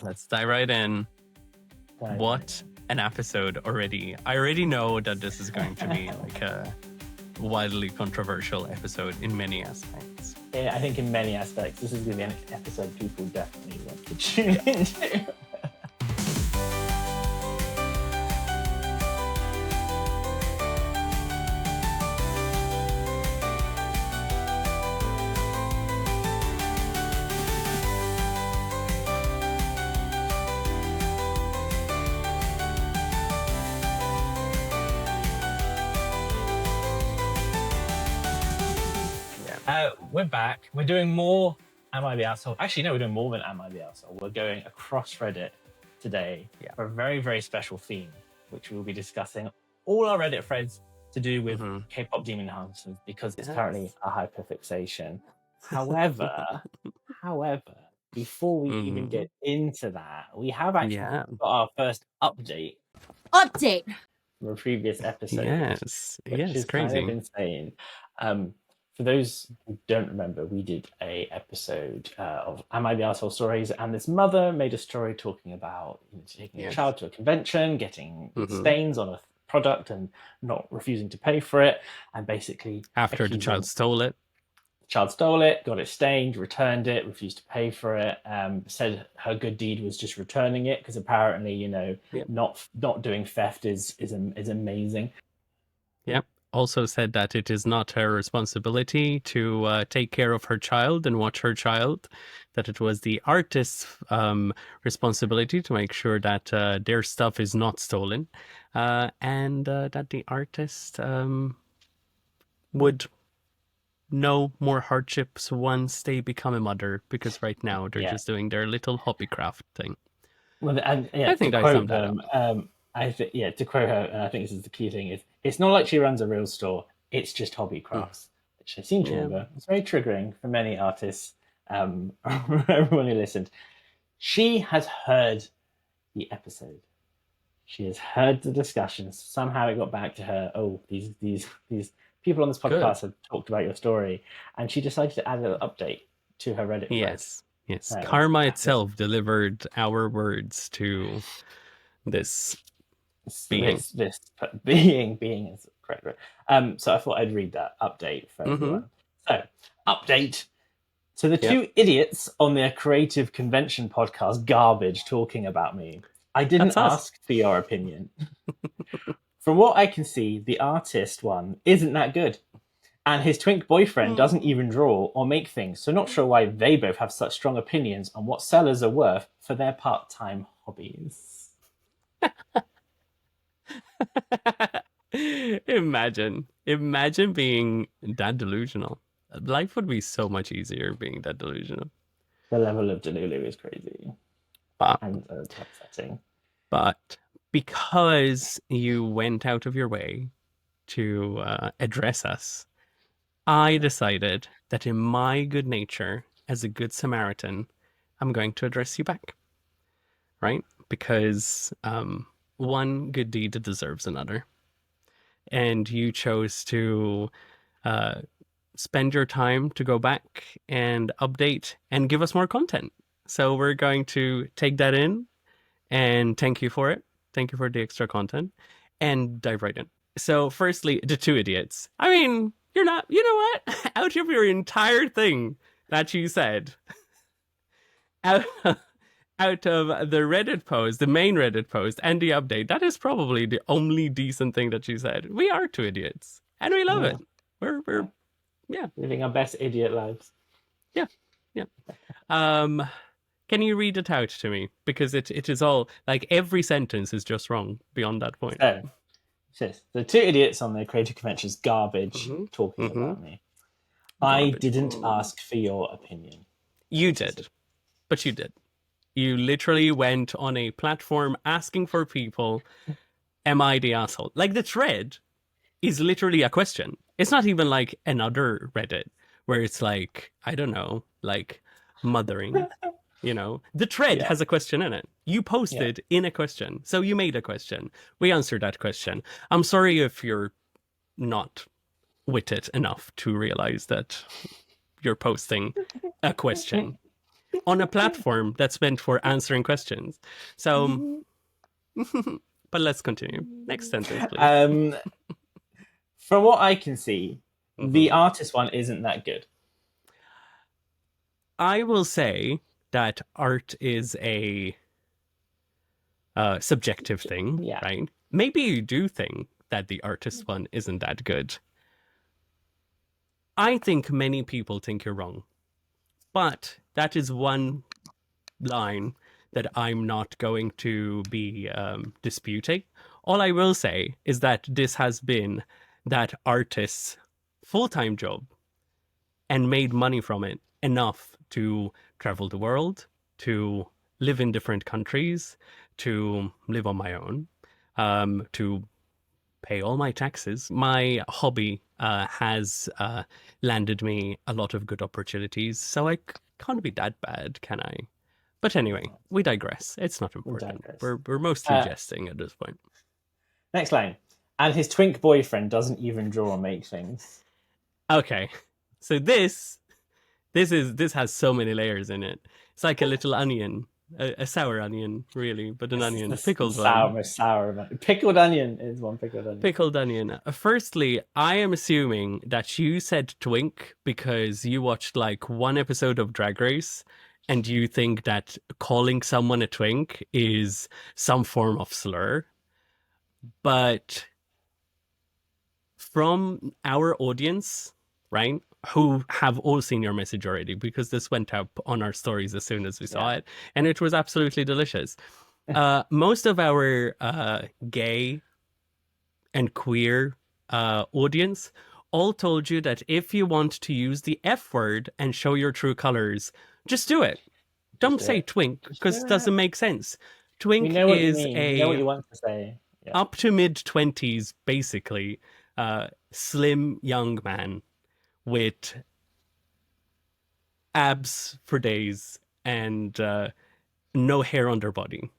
Let's dive right in. What an episode already. I already know that this is going to be like a wildly controversial episode in many aspects. Yeah, I think in many aspects, this is going to be an episode people definitely want to tune into. We're back. We're doing more Am I the Asshole? Actually, no, we're doing more than Am I the Asshole. We're going across Reddit today for a very, very special theme, which we'll be discussing all our Reddit threads to do with K-pop demon hunters, because it's currently a hyperfixation. However, before we even get into that, we have actually got our first update from a previous episode. Which is crazy. Kind of insane. For those who don't remember, we did a episode of Am I the Asshole Stories, and this mother made a story talking about taking a child to a convention, getting stains on a product and not refusing to pay for it, and basically after the child stole it. The child stole it, got it stained, returned it, refused to pay for it, said her good deed was just returning it, because apparently, not doing theft is amazing. Yep. Also said that it is not her responsibility to take care of her child and watch her child, that it was the artist's responsibility to make sure that their stuff is not stolen, and that the artist would know more hardships once they become a mother, because right now they're just doing their little hobbycraft thing. Well, and I think I summed that up. To quote her, and I think this is the key thing, is it's not like she runs a real store, it's just hobby crafts, which I seem to remember. It's very triggering for many artists, everyone who listened. She has heard the episode. She has heard the discussions. Somehow it got back to her, these people on this podcast have talked about your story, and she decided to add a little update to her Reddit. Yes. Karma itself delivered our words to this being. This being is correct. So I thought I'd read that update for everyone. So, update. So the two idiots on their creative convention podcast, Garbage, talking about me. I didn't ask for your opinion. From what I can see, the artist one isn't that good. And his twink boyfriend doesn't even draw or make things, so not sure why they both have such strong opinions on what sellers are worth for their part-time hobbies. Imagine being that delusional. Life would be so much easier being that delusional. The level of delulu is crazy and upsetting. But because you went out of your way to address us, I decided that in my good nature, as a good Samaritan, I'm going to address you back. Right? Because one good deed deserves another. And you chose to spend your time to go back and update and give us more content. So we're going to take that in, and thank you for it. Thank you for the extra content, and dive right in. So firstly, the two idiots. I mean, you're not, you know what? Out of your entire thing that you said, out of the Reddit post, the main Reddit post, and the update, that is probably the only decent thing that you said. We are two idiots, and we love it. We're living our best idiot lives. Yeah. Can you read it out to me? Because it is all, like, every sentence is just wrong beyond that point. So, the two idiots on their creative conventions, Garbage, talking about me. I didn't ask for your opinion. You did. But you did. You literally went on a platform asking for people, am I the asshole? Like, the thread is literally a question. It's not even like another Reddit where it's like, I don't know, like mothering. The thread has a question in it. You posted in a question. So you made a question. We answered that question. I'm sorry if you're not witted enough to realize that you're posting a question. on a platform that's meant for answering questions. So, but let's continue. Next sentence, please. um, from what I can see, the Mm-hmm. artist one isn't that good. I will say that art is a subjective thing, Yeah, right? Maybe you do think that the artist one isn't that good. I think many people think you're wrong, but that is one line that I'm not going to be disputing. All I will say is that this has been that artist's full time job and made money from it enough to travel the world, to live in different countries, to live on my own, to pay all my taxes. My hobby has landed me a lot of good opportunities, so I can't be that bad, can I? But anyway, we digress. It's not we important. digress. We're mostly Uh, jesting at this point. Next line. And his twink boyfriend doesn't even draw or make things. Okay, so this has so many layers in it. It's like a little onion, a sour onion, really, but an onion, The pickled sour, one. most sour. Pickled onion is one pickled onion. Pickled onion. Firstly, I am assuming that you said twink because you watched like one episode of Drag Race and you think that calling someone a twink is some form of slur. But from our audience, right, who have all seen your message already because this went up on our stories as soon as we saw Yeah. it, and it was absolutely delicious. Most of our gay and queer audience all told you that if you want to use the F word and show your true colors, just do it. Just Don't do say it. twink Just do because it it. doesn't make sense. We Twink know what you is mean. We know what a you want to say. Yeah. up to mid 20s, basically, slim young man with abs for days and no hair on their body.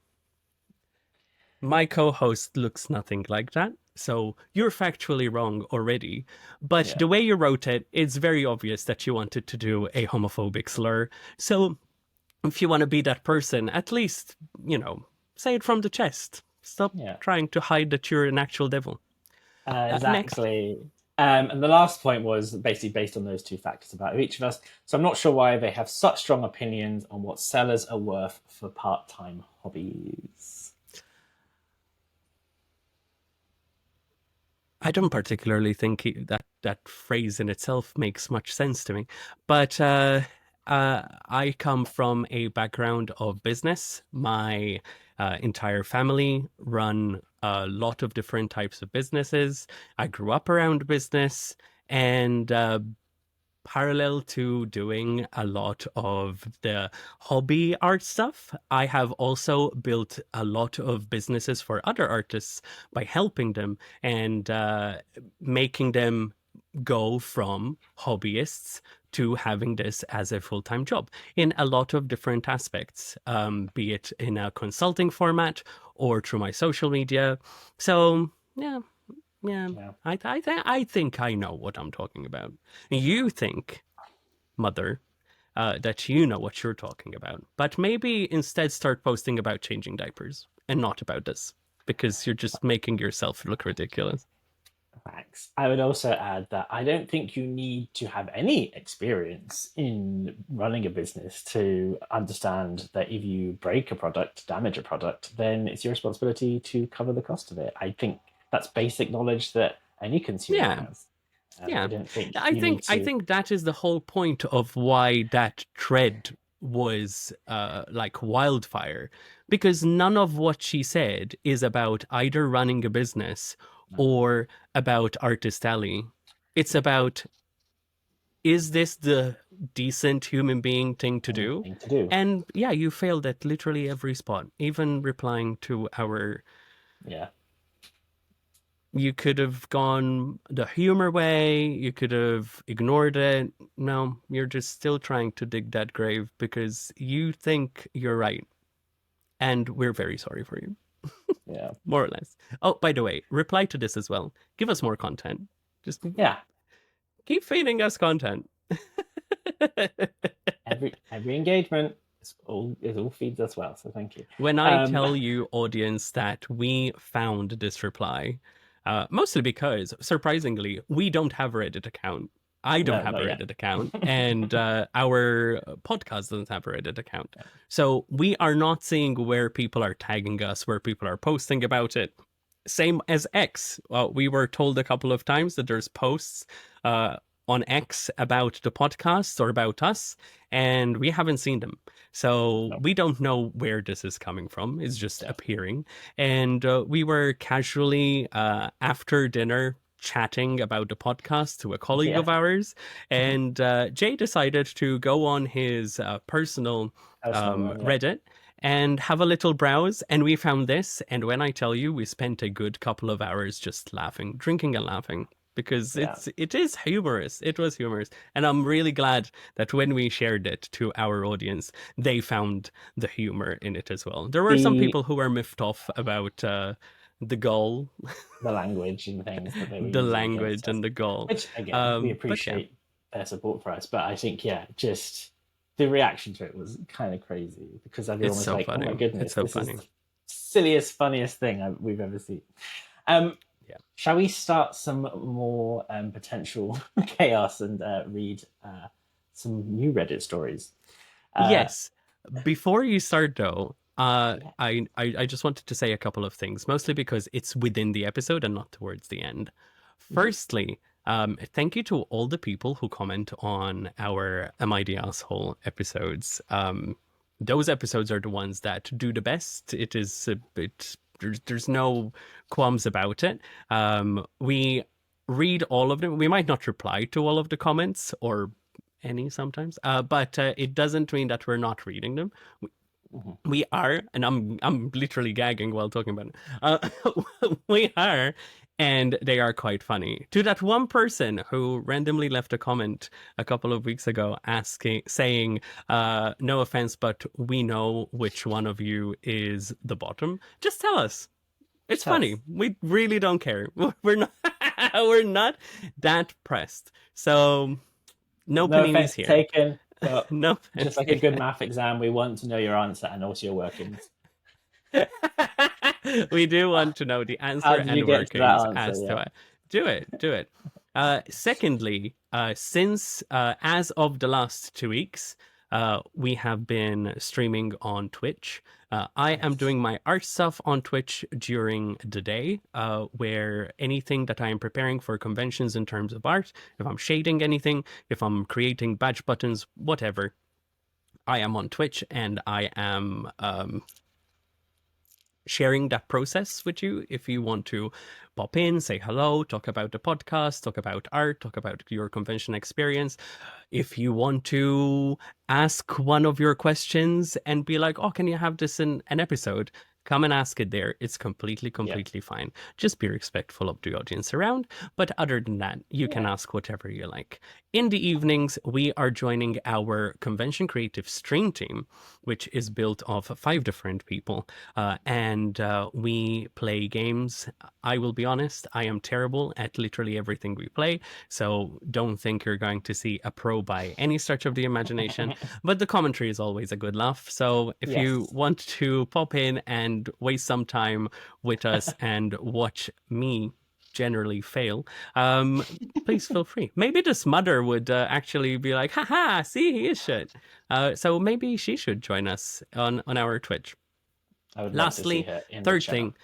My co host looks nothing like that. So you're factually wrong already. But Yeah. the way you wrote it, it's very obvious that you wanted to do a homophobic slur. So if you want to be that person, at least, say it from the chest. Stop Yeah. trying to hide that you're an actual devil. Next. Exactly. And the last point was basically based on those two factors about each of us. So I'm not sure why they have such strong opinions on what sellers are worth for part-time hobbies. I don't particularly think that phrase in itself makes much sense to me, but I come from a background of business. My entire family run a lot of different types of businesses. I grew up around business, and parallel to doing a lot of the hobby art stuff, I have also built a lot of businesses for other artists by helping them and making them go from hobbyists to having this as a full-time job in a lot of different aspects, be it in a consulting format or through my social media. So yeah, yeah, Yeah. I think I know what I'm talking about. You think, mother, that you know what you're talking about, but maybe instead start posting about changing diapers and not about this because you're just making yourself look ridiculous. Thanks. I would also add that I don't think you need to have any experience in running a business to understand that if you break a product, damage a product, then it's your responsibility to cover the cost of it. I think that's basic knowledge that any consumer Yeah, has. I yeah. don't think I you need think I to. think that is the whole point of why that thread was like wildfire, because none of what she said is about either running a business No, or about Artist Alley. It's about, is this the decent human being thing to do? thing to do. And yeah, you failed at literally every spot, even replying to our. Yeah, You could have gone the humor way, you could have ignored it. No, you're just still trying to dig that grave because you think you're right. And we're very sorry for you, yeah, more or less. Oh, by the way, reply to this as well. Give us more content. Just yeah. keep feeding us content. Every engagement. it all feeds us well. So thank you. When I Um, tell you, audience, that we found this reply, mostly because, surprisingly, we don't have a Reddit account. I don't no, have a not yet. Reddit account, and our podcast doesn't have a Reddit account. So we are not seeing where people are tagging us, where people are posting about it. Same as X. We were told a couple of times that there's posts uh, on X about the podcast or about us, and we haven't seen them. So No. we don't know where this is coming from. It's just appearing. And we were casually, after dinner, chatting about the podcast to a colleague Yeah. of ours. And Jay decided to go on his personal Personal one. Yeah. Reddit and have a little browse. And we found this. And when I tell you, we spent a good couple of hours just laughing, drinking and laughing. Because Yeah. it is humorous. It was humorous. And I'm really glad that when we shared it to our audience, they found the humor in it as well. There were some The people who were miffed off about the goal, the language and things that they were the using against language us, and the goal. which again we But yeah, appreciate their support for us. But I think just the reaction to it was kind of crazy because it's everyone was so like, "Oh my funny. It's goodness, so this is funny. the silliest, funniest thing we've ever seen." Um, Yeah. shall we start some more potential chaos and read some new Reddit stories? Uh, Yes. Before you start though, yeah. I just wanted to say a couple of things, mostly because it's within the episode and not towards the end. Mhm. Firstly, thank you to all the people who comment on our Am I the Asshole episodes. Those episodes are the ones that do the best. It is a bit, there's no qualms about it. We read all of them. We might not reply to all of the comments or any sometimes, but it doesn't mean that we're not reading them. Mhm. We are, and I'm literally gagging while talking about it. We are, and they are quite funny. To that one person who randomly left a comment a couple of weeks ago asking, saying, "No offense, but we know which one of you is the bottom. Just tell us. It's Just tell us. funny. We really don't care. We're not, we're not that pressed. So no No paninis offense here. taken, but No just offense like a good taken. math exam, we want to know your answer and also your workings. We do want to know the How answer did you and get to that workings answer? as to Yeah. it. Do it, do it. Secondly, since as of the last 2 weeks, we have been streaming on Twitch. I am Yes. doing my art stuff on Twitch during the day, where anything that I am preparing for conventions in terms of art, if I'm shading anything, if I'm creating badge buttons, whatever, I am on Twitch and I am sharing that process with you. If you want to pop in, say hello, talk about the podcast, talk about art, talk about your convention experience. If you want to ask one of your questions and be like, oh, can you have this in an episode? Come and ask it there. It's completely, Yeah. completely fine. Just be respectful of the audience around. But other than that, you can Yeah. ask whatever you like. In the evenings, we are joining our Convention Creative stream team, which is built of 5 different people. And we play games. I will be honest, I am terrible at literally everything we play. So don't think you're going to see a pro by any stretch of the imagination. But the commentary is always a good laugh. So if you Yes. want to pop in and waste some time with us and watch me generally fail, please feel free. Maybe the smother would actually be like, haha, see, he is shit. So maybe she should join us on our Twitch. I would love to see Lastly, her in the third chat. thing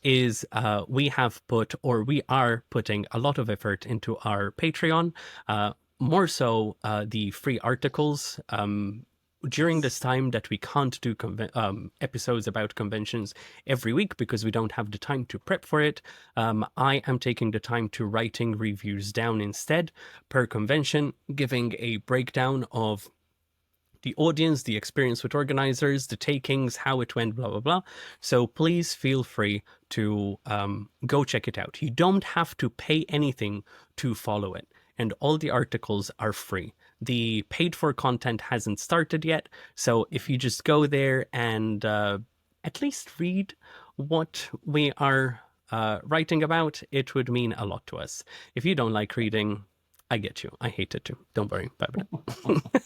is we have put, or we are putting a lot of effort into our Patreon, more so the free articles. During Yes. this time that we can't do episodes about conventions every week because we don't have the time to prep for it, I am taking the time to writing reviews down instead per convention, giving a breakdown of the audience, the experience with organizers, the takings, how it went, blah, blah, blah. So please feel free to go check it out. You don't have to pay anything to follow it. And all the articles are free. The paid for content hasn't started yet. So if you just go there and at least read what we are writing about, it would mean a lot to us. If you don't like reading, I get you. I hate it too. Don't worry about it.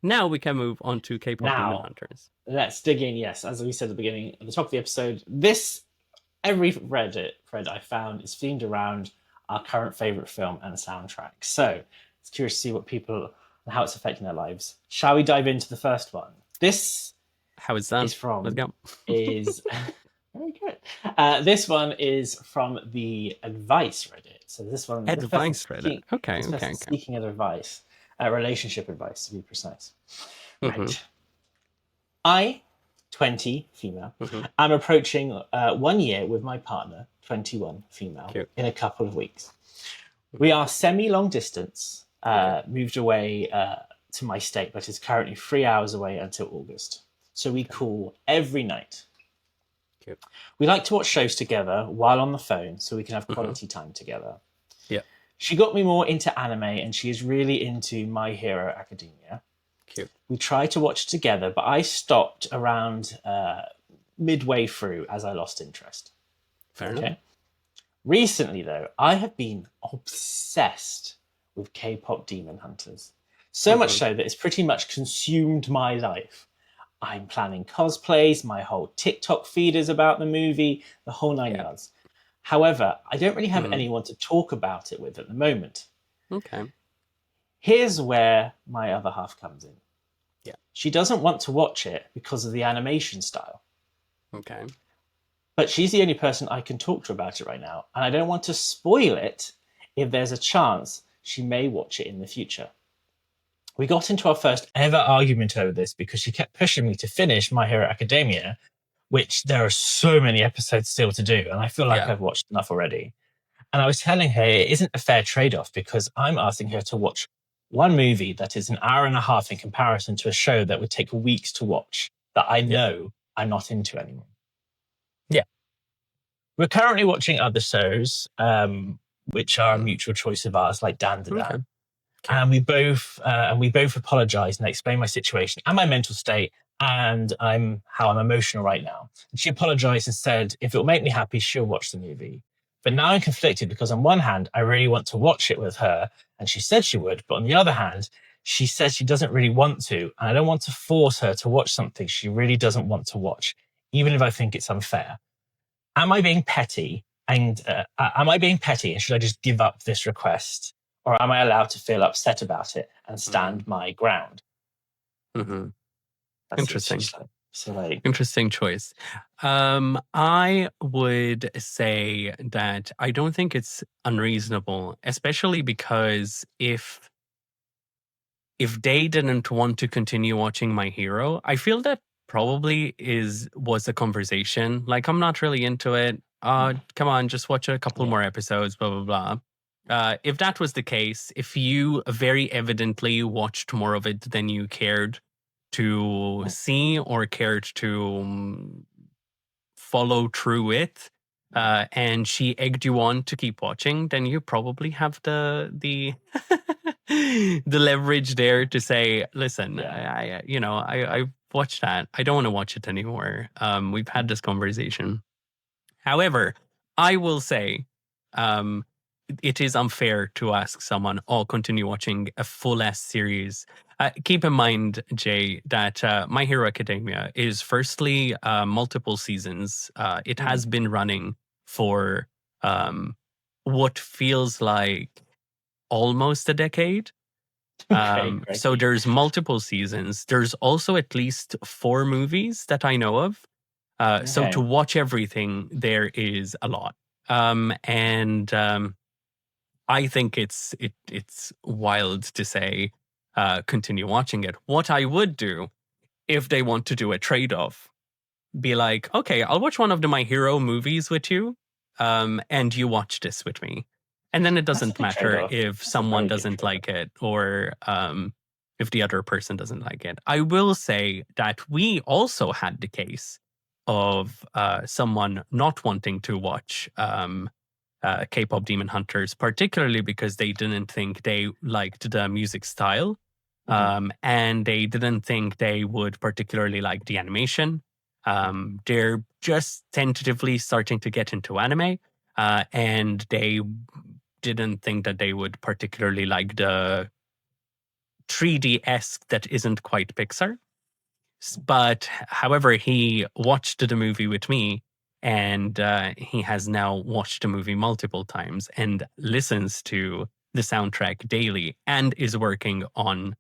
Now we can move on to K-pop Demon Now, Hunters. let's dig in. Yes, as we said at the beginning, at the top of the episode, this every Reddit thread I found is themed around our current favorite film and soundtrack. So it's curious to see what people and how it's affecting their lives. Shall we dive into the first one? This How is that? is Let's from go. is very good. This one is from the advice Reddit. So Advice Reddit. Okay, this okay, person's okay. seeking advice, relationship advice to be precise. Mm-hmm. Right. I, 20, female, Mm-hmm. am approaching 1 year with my partner, 21, female, Cute. in a couple of weeks. We are semi long distance, Okay. moved away to my state, but is currently 3 hours away until August. So we Okay. call every night. Cute. We like to watch shows together while on the phone so we can have Mm-hmm. quality time together. Yeah. She got me more into anime and she is really into My Hero Academia. Cute. We tried to watch together, but I stopped around midway through as I lost interest. Fair enough. Okay. Recently, though, I have been obsessed with K-pop Demon Hunters. So much Mm-hmm. so that it's pretty much consumed my life. I'm planning cosplays, my whole TikTok feed is about the movie, the whole nine Yeah. yards. However, I don't really have Mm-hmm. anyone to talk about it with at the moment. Okay. Here's where my other half comes in. Yeah. She doesn't want to watch it because of the animation style. Okay. But she's the only person I can talk to about it right now, and I don't want to spoil it if there's a chance she may watch it in the future. We got into our first ever argument over this because she kept pushing me to finish My Hero Academia, which there are so many episodes still to do, and I feel like Yeah. I've watched enough already. And I was telling her it isn't a fair trade off because I'm asking her to watch one movie that is an hour and a half in comparison to a show that would take weeks to watch that I Yeah. know I'm not into anymore. Yeah. We're currently watching other shows, which are a mutual choice of ours, like Dan to Okay. Dan. Okay. And we both apologized and explained my situation and my mental state and how I'm emotional right now. And she apologized and said if it will make me happy, she'll watch the movie. But now I'm conflicted because on one hand, I really want to watch it with her, and she said she would. But on the other hand, she says she doesn't really want to, and I don't want to force her to watch something she really doesn't want to watch, even if I think it's unfair. Am I being petty? And should I just give up this request? Or am I allowed to feel upset about it and stand my ground? Mm-hmm. That's Interesting. Interesting choice. I would say that I don't think it's unreasonable, especially because if they didn't want to continue watching My Hero, I feel that probably was a conversation. Like, I'm not really into it. Come on, just watch a couple more episodes, blah, blah, blah. If that was the case, if you very evidently watched more of it than you cared to see or cared to follow through with, and she egged you on to keep watching, then you probably have the the leverage there to say, listen, I watched that. I don't want to watch it anymore. We've had this conversation. However, I will say, it is unfair to ask someone, "Oh, continue watching a full S series." Keep in mind, Jay, that My Hero Academia is firstly multiple seasons. It has been running for what feels like almost a decade. So there's multiple seasons. There's also at least 4 movies that I know of. So to watch everything, there is a lot. And I think it's wild to say continue watching it. What I would do if they want to do a trade-off, be like, okay, I'll watch one of the My Hero movies with you, and you watch this with me. And then it doesn't matter if someone doesn't like it or if the other person doesn't like it. I will say that we also had the case of someone not wanting to watch K-pop Demon Hunters, particularly because they didn't think they liked the music style, and they didn't think they would particularly like the animation. They're just tentatively starting to get into anime, and they didn't think that they would particularly like the 3D-esque that isn't quite Pixar. But however, he watched the movie with me, and he has now watched the movie multiple times and listens to the soundtrack daily and is working on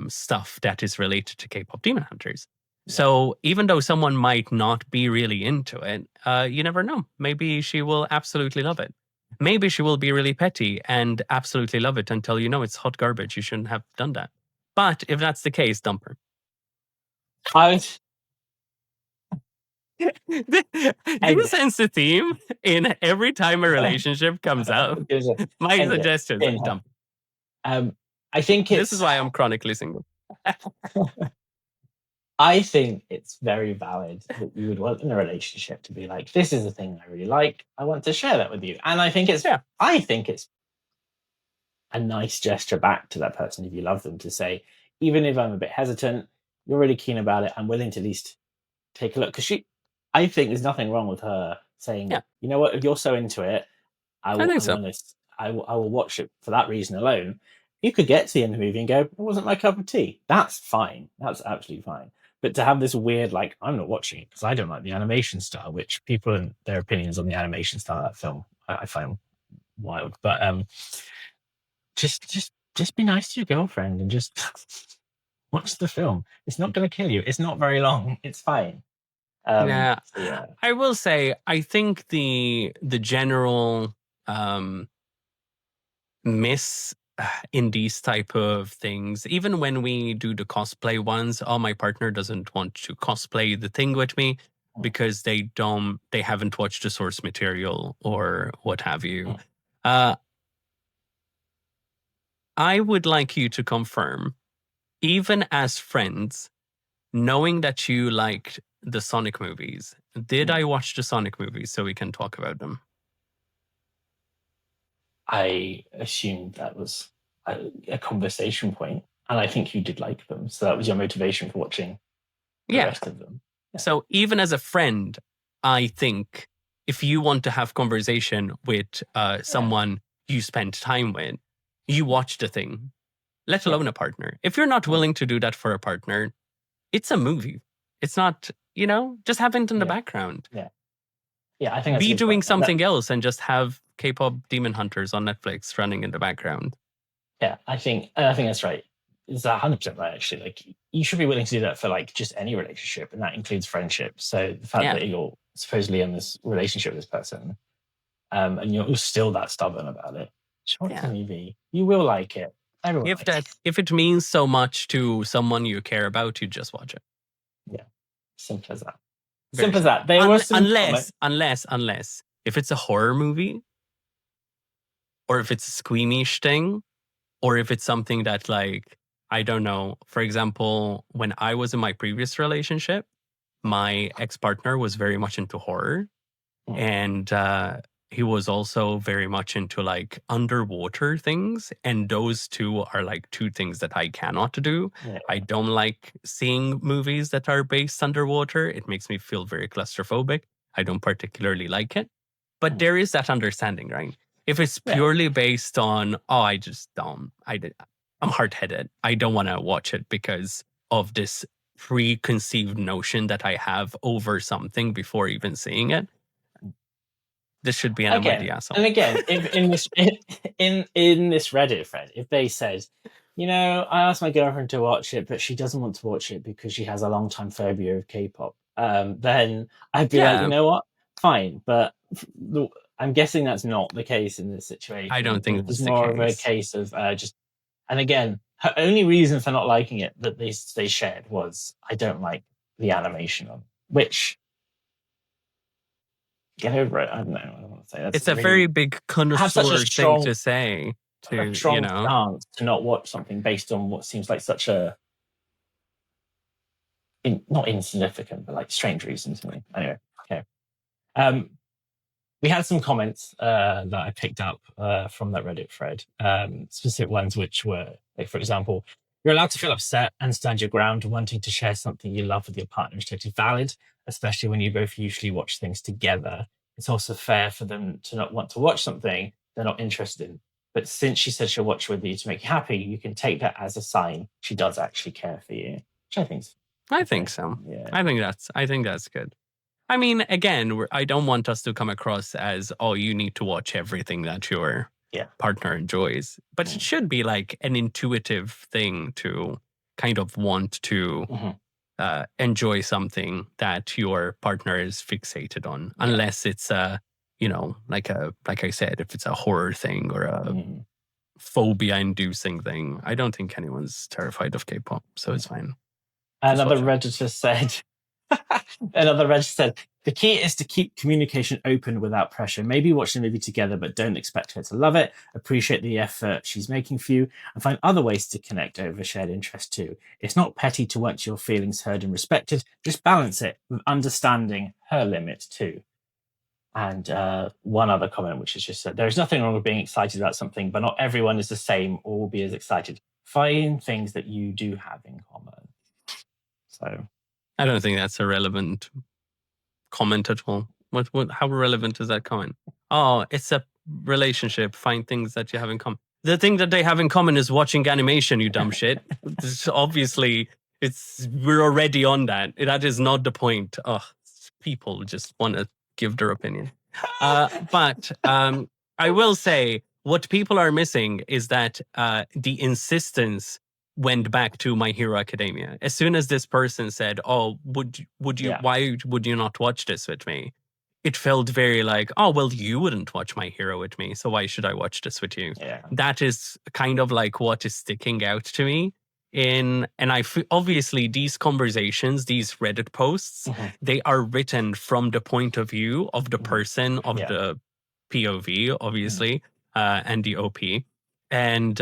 stuff that is related to K-pop Demon Hunters. Yeah. So even though someone might not be really into it, you never know. Maybe she will absolutely love it. Maybe she will be really petty and absolutely love it until you know it's hot garbage. You shouldn't have done that. But if that's the case, dump her. I was Do you end it. sense the theme in every time a relationship comes up? My End it. suggestion is In her. dump. I think This is it's why I'm chronically single. I think it's very valid that you would want in a relationship to be like, this is a thing I really like. I want to share that with you. And I think it's Yeah. a nice gesture back to that person if you love them to say, even if I'm a bit hesitant, you're really keen about it. I'm willing to at least take a look. Because I think there's nothing wrong with her saying, Yeah, you know what, if you're so into it, I I will, think I so. want to, I will watch it for that reason alone. You could get to the end of the movie and go, it wasn't my cup of tea. That's fine. That's absolutely fine. But to have this weird, like, I'm not watching it because I don't like the animation style, which people and their opinions on the animation style of that film, I find wild. But just be nice to your girlfriend and just watch the film. It's not going to kill you. It's not very long. It's fine. Yeah, So yeah. I will say I think the general miss in these type of things, even when we do the cosplay ones, oh, my partner doesn't want to cosplay the thing with me because they haven't watched the source material or what have you. I would like you to confirm, even as friends, knowing that you liked the Sonic movies, did I watch the Sonic movies so we can talk about them? I assumed that was a conversation point, and I think you did like them, so that was your motivation for watching the rest of them. Yeah. So even as a friend, I think if you want to have conversation with someone you spend time with, you watch the thing, let alone a partner. If you're not willing to do that for a partner, it's a movie. It's not, just have it in the background. Yeah, I think that's be doing point. something else and just have K-pop Demon Hunters on Netflix running in the background. Yeah, I think that's right. It's 100% right. Actually, like you should be willing to do that for like just any relationship, and that includes friendship. So the fact that you're supposedly in this relationship with this person, and you're still that stubborn about it, watch the movie. You will like it. Everyone if it means so much to someone you care about, you just watch it. Yeah, simple as that. Very simple as that. There was some unless if it's a horror movie, or if it's a squeamish thing, or if it's something that, like, I don't know. For example, when I was in my previous relationship, my ex-partner was very much into horror. And he was also very much into like underwater things. And those two are like two things that I cannot do. I don't like seeing movies that are based underwater. It makes me feel very claustrophobic. I don't particularly like it. But there is that understanding, right? If it's purely based on, I just don't, I'm hard-headed. I don't want to watch it because of this preconceived notion that I have over something before even seeing it. This should be an asshole. And again, if in this Reddit thread, if they said, I asked my girlfriend to watch it, but she doesn't want to watch it because she has a long time phobia of K-pop, then I'd be like, you know what, fine. But I'm guessing that's not the case in this situation. I don't think it's more of a case of just. And again, her only reason for not liking it that they shared was, I don't like the animation on, which. Get over it. I don't know. I don't want to say that. It's a really, very big connoisseur thing to say. A strong stance to not watch something based on what seems like such a not insignificant, but like strange reason to me. Anyway, okay. We had some comments that I picked up from that Reddit thread. Specific ones which were, like, for example, you're allowed to feel upset and stand your ground. Wanting to share something you love with your partner is totally valid, especially when you both usually watch things together. It's also fair for them to not want to watch something they're not interested in. But since she said she'll watch with you to make you happy, you can take that as a sign she does actually care for you. Which I think. I think so. Yeah. I think that's good. I mean, again, I don't want us to come across as, oh, you need to watch everything that your partner enjoys. But it should be like an intuitive thing to kind of want to enjoy something that your partner is fixated on, unless it's like I said, if it's a horror thing or a phobia-inducing thing. I don't think anyone's terrified of K-pop, so it's fine. Another Redditor said, the key is to keep communication open without pressure. Maybe watch the movie together, but don't expect her to love it. Appreciate the effort she's making for you and find other ways to connect over shared interest too. It's not petty to want your feelings heard and respected. Just balance it with understanding her limit too. And one other comment, which is just that there is nothing wrong with being excited about something, but not everyone is the same or will be as excited. Find things that you do have in common. So I don't think that's a relevant comment at all. How relevant is that comment? Oh, it's a relationship. Find things that you have in common. The thing that they have in common is watching animation, you dumb shit. Obviously, we're already on that. That is not the point. Oh, people just want to give their opinion. But I will say what people are missing is that the insistence went back to My Hero Academia. As soon as this person said, "Oh, would you? Why would you not watch this with me?" It felt very like, "Oh, well, you wouldn't watch My Hero with me, so why should I watch this with you?" Yeah. That is kind of like what is sticking out to me. Obviously these conversations, these Reddit posts, they are written from the point of view of the person, of the POV, obviously, and the OP. And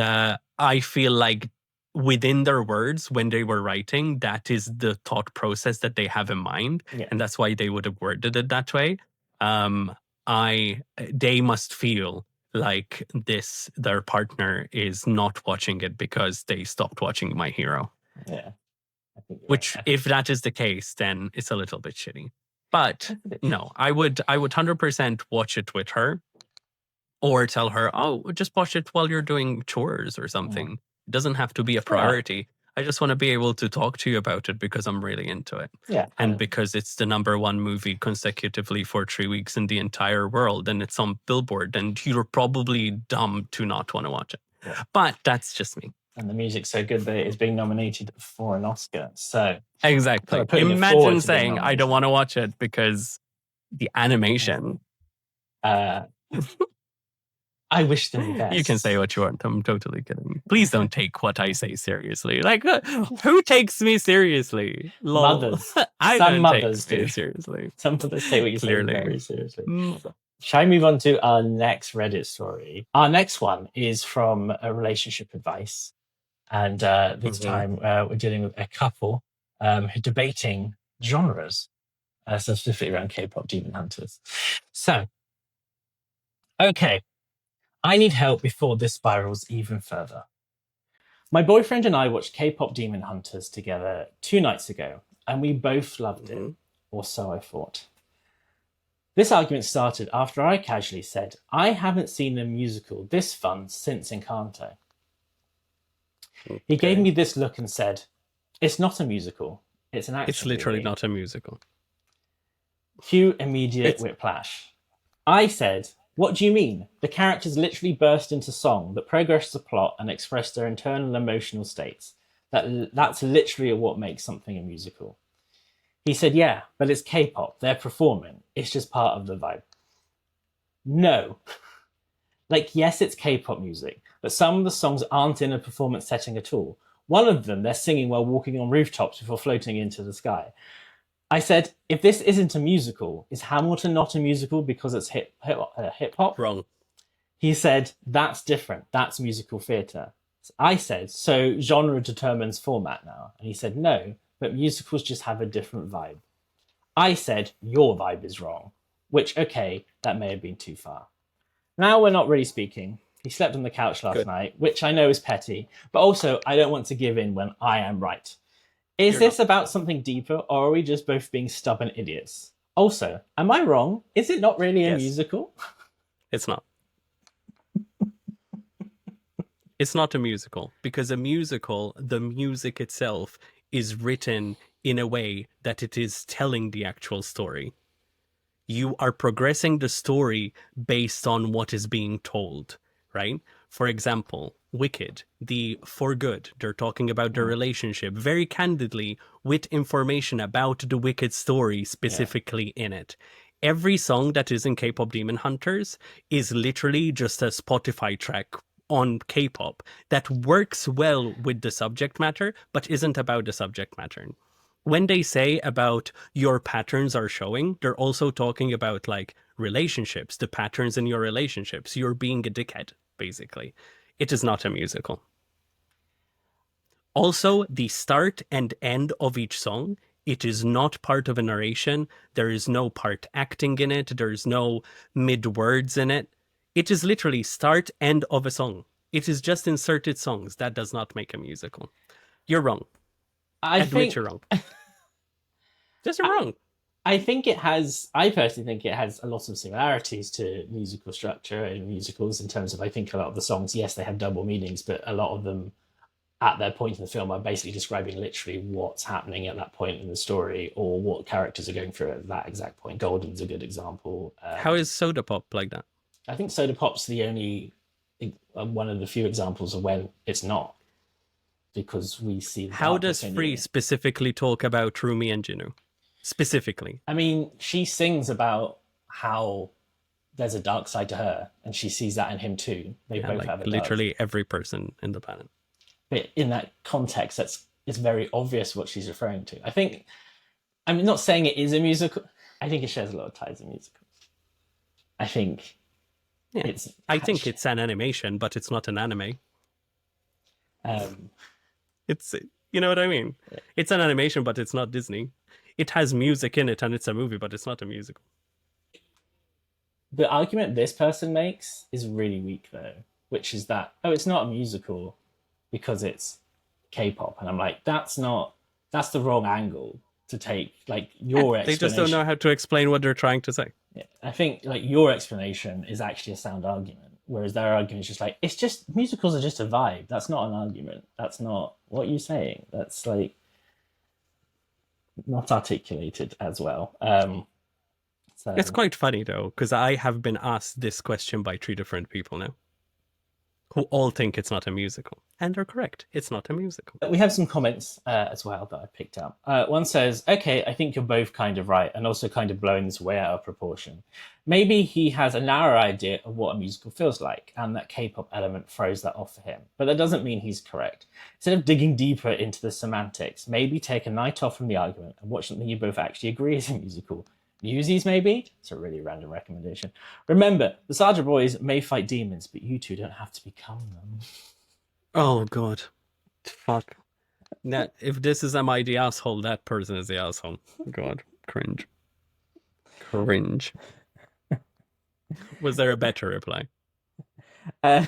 I feel like within their words, when they were writing, that is the thought process that they have in mind. And that's why they would have worded it that way. They must feel like their partner is not watching it because they stopped watching My Hero. Yeah. Which, if that is the case, then it's a little bit shitty. But no, I would 100% watch it with her, or tell her, oh, just watch it while you're doing chores or something. It doesn't have to be a priority. I just want to be able to talk to you about it because I'm really into it. Yeah. And because it's the #1 movie consecutively for 3 weeks in the entire world, and it's on Billboard, and you're probably dumb to not want to watch it. Yeah. But that's just me. And the music's so good that it is being nominated for an Oscar. So exactly. Imagine saying, I don't want to watch it because the animation. I wish them the best. You can say what you want. I'm totally kidding. Please don't take what I say seriously. Like, who takes me seriously? Lol. Mothers. Some mothers do. Seriously. Some mothers take what you say very seriously. Shall I move on to our next Reddit story? Our next one is from a relationship advice. And this time we're dealing with a couple who are debating genres, specifically around K-pop Demon Hunters. So, okay. I need help before this spirals even further. My boyfriend and I watched K-pop Demon Hunters together 2 nights ago, and we both loved it, or so I thought. This argument started after I casually said, I haven't seen a musical this fun since Encanto. Okay. He gave me this look and said, it's not a musical, it's an action It's literally movie. Not a musical. Cue immediate whiplash. I said, what do you mean? The characters literally burst into song that progress the plot and express their internal emotional states. That's literally what makes something a musical. He said, yeah, but it's K-pop. They're performing. It's just part of the vibe. No. Like, yes, it's K-pop music, but some of the songs aren't in a performance setting at all. One of them, they're singing while walking on rooftops before floating into the sky. I said, if this isn't a musical, is Hamilton not a musical because it's hip-hop? Wrong. He said, that's different. That's musical theatre. I said, so genre determines format now. And he said, no, but musicals just have a different vibe. I said, your vibe is wrong. Which, okay, that may have been too far. Now we're not really speaking. He slept on the couch last night, which I know is petty, but also I don't want to give in when I am right. Is this about something deeper, or are we just both being stubborn idiots? Also, am I wrong? Is it not really a musical? It's not. It's not a musical because a musical, the music itself is written in a way that it is telling the actual story. You are progressing the story based on what is being told, right? For example, Wicked, the For Good, they're talking about their Mm. relationship very candidly with information about the Wicked story Yeah. specifically in it. Every song that is in K-pop Demon Hunters is literally just a Spotify track on K-pop that works well with the subject matter, but isn't about the subject matter. When they say about your patterns are showing, they're also talking about like relationships, the patterns in your relationships. You're being a dickhead, basically. It is not a musical. Also, the start and end of each song, it is not part of a narration. There is no part acting in it. There's no mid words in it. It is literally start end of a song. It is just inserted songs. That does not make a musical. You're wrong. I Admit you're think wrong. Just I, wrong. I think it has. I personally think it has a lot of similarities to musical structure in musicals in terms of I think a lot of the songs, yes, they have double meanings, but a lot of them at their point in the film are basically describing literally what's happening at that point in the story or what characters are going through at that exact point. Golden's a good example. How is Soda Pop like that? I think Soda Pop's the only one of the few examples of when it's not because we see the How dark does Free continuing. specifically talk about Rumi and Jinu? Specifically. I mean, she sings about how there's a dark side to her, and she sees that in him too. They Yeah, both like have a dark. literally every person in the planet. But in that context, that's it's very obvious what she's referring to. I think I'm not saying it is a musical. I think it shares a lot of ties in musicals. I think Yeah. it's I think it's an animation, but it's not an anime. um, It's, you know what I mean? It's an animation, but it's not Disney. It has music in it and it's a movie, but it's not a musical. the argument this person makes is really weak though, which is that oh, it's not a musical because it's K-pop, and I'm like, that's the wrong angle to take. Like Yeah, your they just don't explanation, know how to explain what they're trying to say. yeah, I think like your explanation is actually a sound argument, whereas their argument is just like it's just musicals are just a vibe. That's not an argument. That's not what you're saying. That's like not articulated as well. It's So quite funny though, because I have been asked this question by three different people now who all think it's not a musical. And they're correct. It's not a musical. we have some comments as well that I picked up. One says, okay, I think you're both kind of right and also kind of blowing this way out of proportion. Maybe he has a narrow idea of what a musical feels like, and that K pop element throws that off for him. But that doesn't mean he's correct. Instead of digging deeper into the semantics, maybe take a night off from the argument and watch something you both actually agree is a musical. Newsies, maybe? It's a really random recommendation. Remember, the Sarja boys may fight demons, but you two don't have to become them. Oh, God. Fuck. Now, if this is am I the asshole, that person is the asshole. God, cringe. Cringe. Was there a better reply? Uh,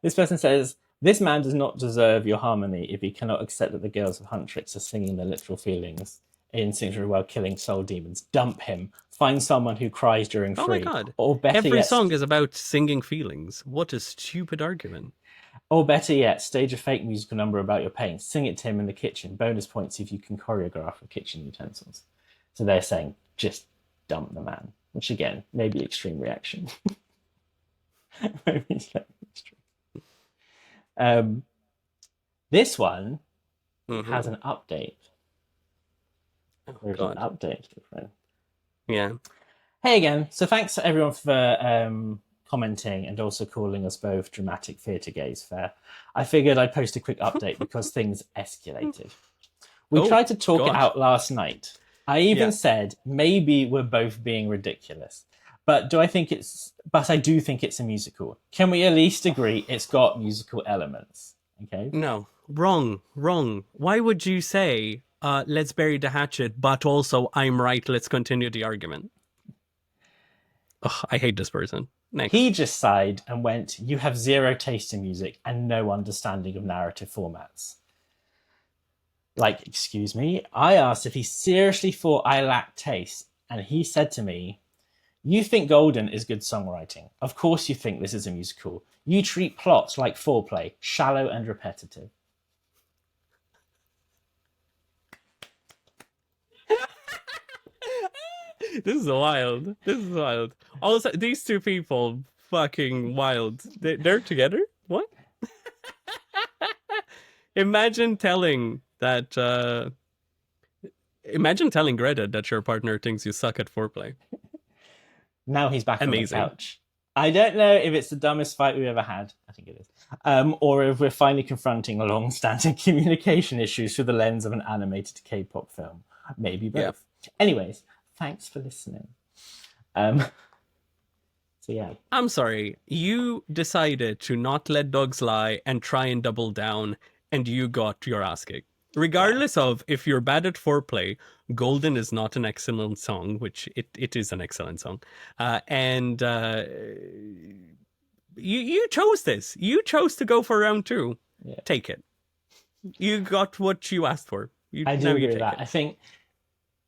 this person says, this man does not deserve your harmony if he cannot accept that the girls of Huntrix are singing their literal feelings in Sanctuary while killing soul demons. Dump him. Find someone who cries during Oh my free. God. Or better Every yet, song is about singing feelings. What a stupid argument. stage a fake musical number about your pain. Sing it to him in the kitchen. Bonus points if you can choreograph with kitchen utensils. So they're saying, just dump the man. Which again, maybe extreme reaction. Maybe slightly extreme. This one has an update. Oh, There's an God. update, friend. Yeah. Hey again. So thanks everyone for commenting and also calling us both dramatic theatre gays fair. I figured I'd post a quick update because things escalated. We Oh, tried to talk it God. out last night. I even Yeah. said maybe we're both being ridiculous. But I do think it's a musical. Can we at least agree it's got musical elements? Okay. No. Wrong. Wrong. Why would you say, let's bury the hatchet, but also I'm right, let's continue the argument? Ugh, I hate this person. He Next. just sighed and went, you have zero taste in music and no understanding of narrative formats. Like, excuse me? I asked if he seriously thought I lacked taste, and he said to me, You think Golden is good songwriting. Of course you think this is a musical. You treat plots like foreplay, shallow and repetitive. This is wild. This is wild. Also, these two people, fucking wild. They're together? What? Imagine telling that. Imagine telling Greta that your partner thinks you suck at foreplay. Now he's back on the Amazing. couch. I don't know if it's the dumbest fight we've ever had. I think it is. Or if we're finally confronting long-standing communication issues through the lens of an animated K-pop film. Maybe both. Yeah. Anyways, thanks for listening. So yeah. I'm sorry. You decided to not let dogs lie and try and double down, and you got your ass kicked. Regardless of if you're bad at foreplay, Golden is not an excellent song, which it is an excellent song. And you chose this. You chose to go for round two. Yeah. Take it. You got what you asked for. I do now agree you with take that. it. I think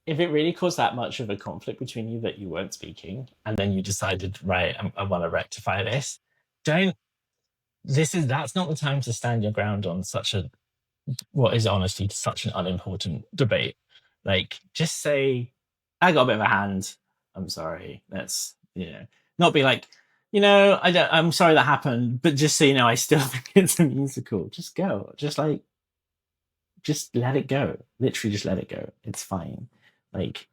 if it really caused that much of a conflict between you that you weren't speaking, and then you decided, right, I want to rectify this, don't. That's not the time to stand your ground on such a what is honestly such an unimportant debate. Like, just say, I got a bit of a hand. I'm sorry. Let's, not be like, I'm sorry that happened, but just so you know, I still think it's a musical. Just go. Just let it go. Literally just let it go. It's fine. Like,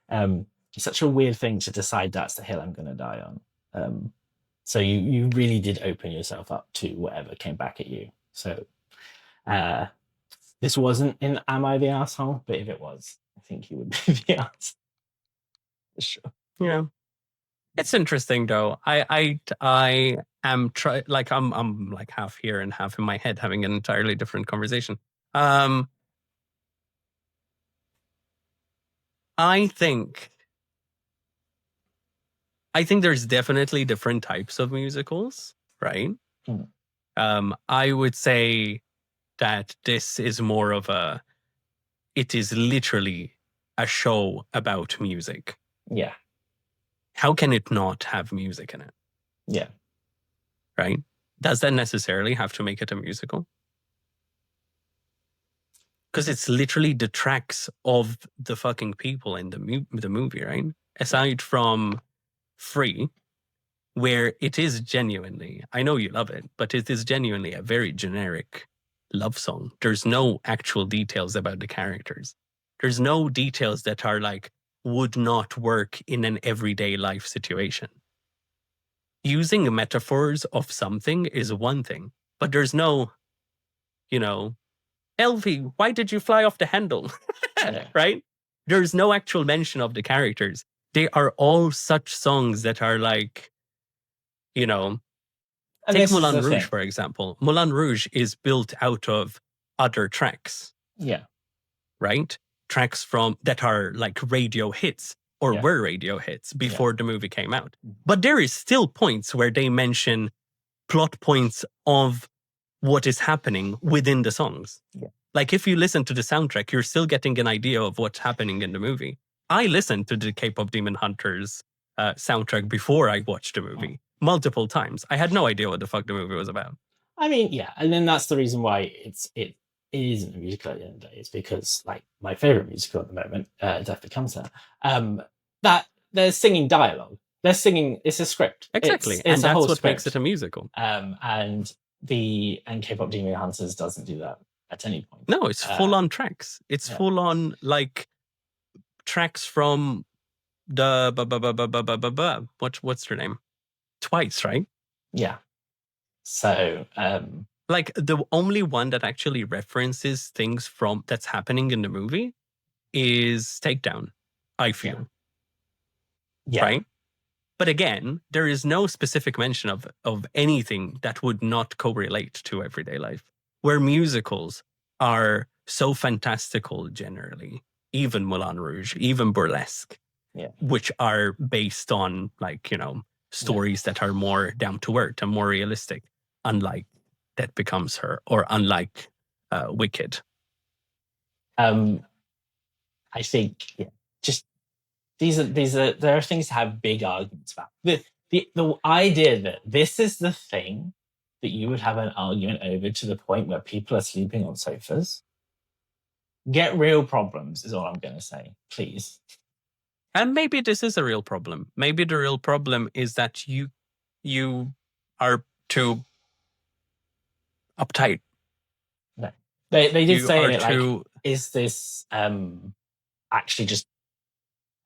it's such a weird thing to decide that's the hill I'm gonna die on. So you really did open yourself up to whatever came back at you. So this wasn't in Am I the Asshole? But if it was, I think you would be the asshole. Sure. Yeah. It's interesting though. I am I'm like half here and half in my head having an entirely different conversation. I think there's definitely different types of musicals, right? I would say that this is more of it is literally a show about music. Yeah. How can it not have music in it? Yeah. Right? Does that necessarily have to make it a musical? Because it's literally the tracks of the fucking people in the movie, right? Aside from Free, where it is genuinely, I know you love it, but it is genuinely a very generic love song. There's no actual details about the characters. There's no details that are like, would not work in an everyday life situation. Using metaphors of something is one thing, but there's no, Elvie, why did you fly off the handle? Right? There's no actual mention of the characters. They are all such songs that are like, take Moulin Rouge, for example. Moulin Rouge is built out of other tracks. Yeah. Right? Tracks that are like radio hits or were radio hits before the movie came out. But there is still points where they mention plot points of what is happening within the songs. Yeah. Like if you listen to the soundtrack, you're still getting an idea of what's happening in the movie. I listened to the K-pop Demon Hunters soundtrack before I watched the movie multiple times. I had no idea what the fuck the movie was about. I mean, yeah, and then that's the reason why it isn't a musical at the end of the day. It's because like my favorite musical at the moment, Death Becomes Her, that they're singing dialogue. They're singing. It's a script. Exactly, it's and that's what script. makes it a musical. And K-pop Demon Hunters doesn't do that at any point. No, it's full on tracks. It's full on like tracks from the what's her name? Twice, right? Yeah. So like the only one that actually references things from that's happening in the movie is Takedown, I feel. Yeah. Right? But again, there is no specific mention of anything that would not correlate to everyday life. Where musicals are so fantastical generally, even Moulin Rouge, even Burlesque, which are based on like, stories that are more down to earth and more realistic, unlike That Becomes Her or unlike Wicked. I think, just there are things to have big arguments about. The idea that this is the thing that you would have an argument over to the point where people are sleeping on sofas. Get real problems is all I'm going to say, please. And maybe this is a real problem. Maybe the real problem is that you are too uptight. No, they did You say are it too. like, is this actually just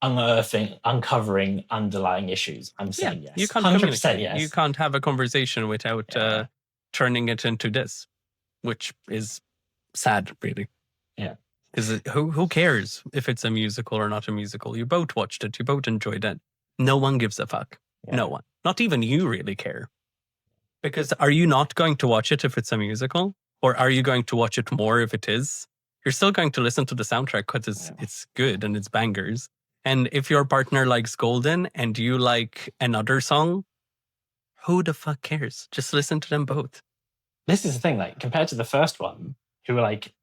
uncovering underlying issues? I'm saying yes. You can't 100% communicate. yes. You can't have a conversation without turning it into this, which is sad, really. Yeah. Because who cares if it's a musical or not a musical? You both watched it. You both enjoyed it. No one gives a fuck. Yeah. No one. Not even you really care. Because are you not going to watch it if it's a musical? Or are you going to watch it more if it is? You're still going to listen to the soundtrack because it's good and it's bangers. And if your partner likes Golden and you like another song, who the fuck cares? Just listen to them both. This is the thing, like, compared to the first one, who were like,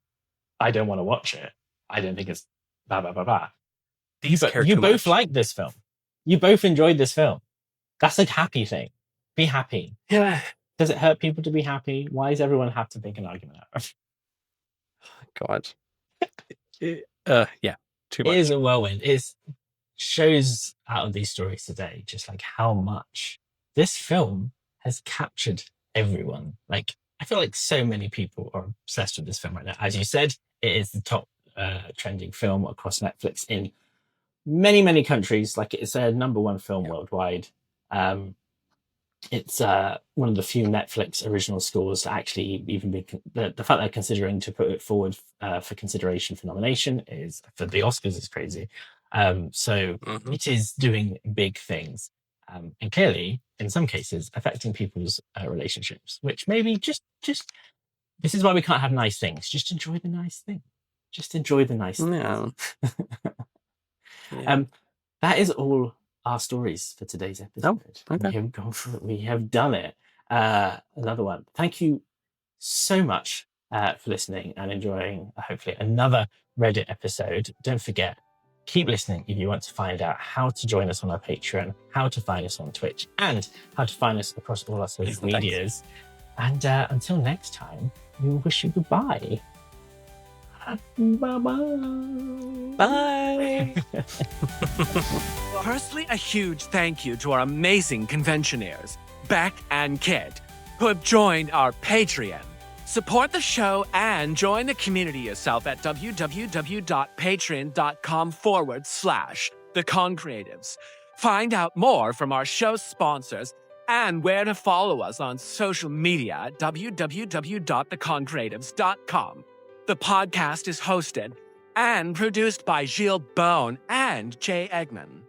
I don't want to watch it. I don't think it's blah, blah, blah, blah. You both like this film. You both enjoyed this film. That's a happy thing. Be happy. Yeah. Does it hurt people to be happy? Why does everyone have to make an argument out of it? God. Yeah. Too much. It is a whirlwind. It shows out of these stories today just like how much this film has captured everyone. Like, I feel like so many people are obsessed with this film right now. As you said, it is the top trending film across Netflix in many, many countries. Like, it's a number one film worldwide. It's one of the few Netflix original scores to actually even be the fact they're considering to put it forward for consideration for nomination is for the Oscars is crazy. So it is doing big things, and clearly in some cases affecting people's relationships, which maybe just this is why we can't have nice things. Just enjoy the nice thing. Just enjoy the nice thing. That is all our stories for today's episode. We have gone through it. We have done it. Another one. Thank you so much for listening and enjoying hopefully another Reddit episode. Don't forget, keep listening if you want to find out how to join us on our Patreon, how to find us on Twitch, and how to find us across all our social medias. And until next time, we will wish you goodbye. Bye-bye. Bye. Personally, a huge thank you to our amazing conventioneers, Beck and Kit, who have joined our Patreon. Support the show and join the community yourself at www.patreon.com/theconcreatives. Find out more from our show sponsors and where to follow us on social media at www.theconcreatives.com. The podcast is hosted and produced by Gilles Bone and Jay Eggman.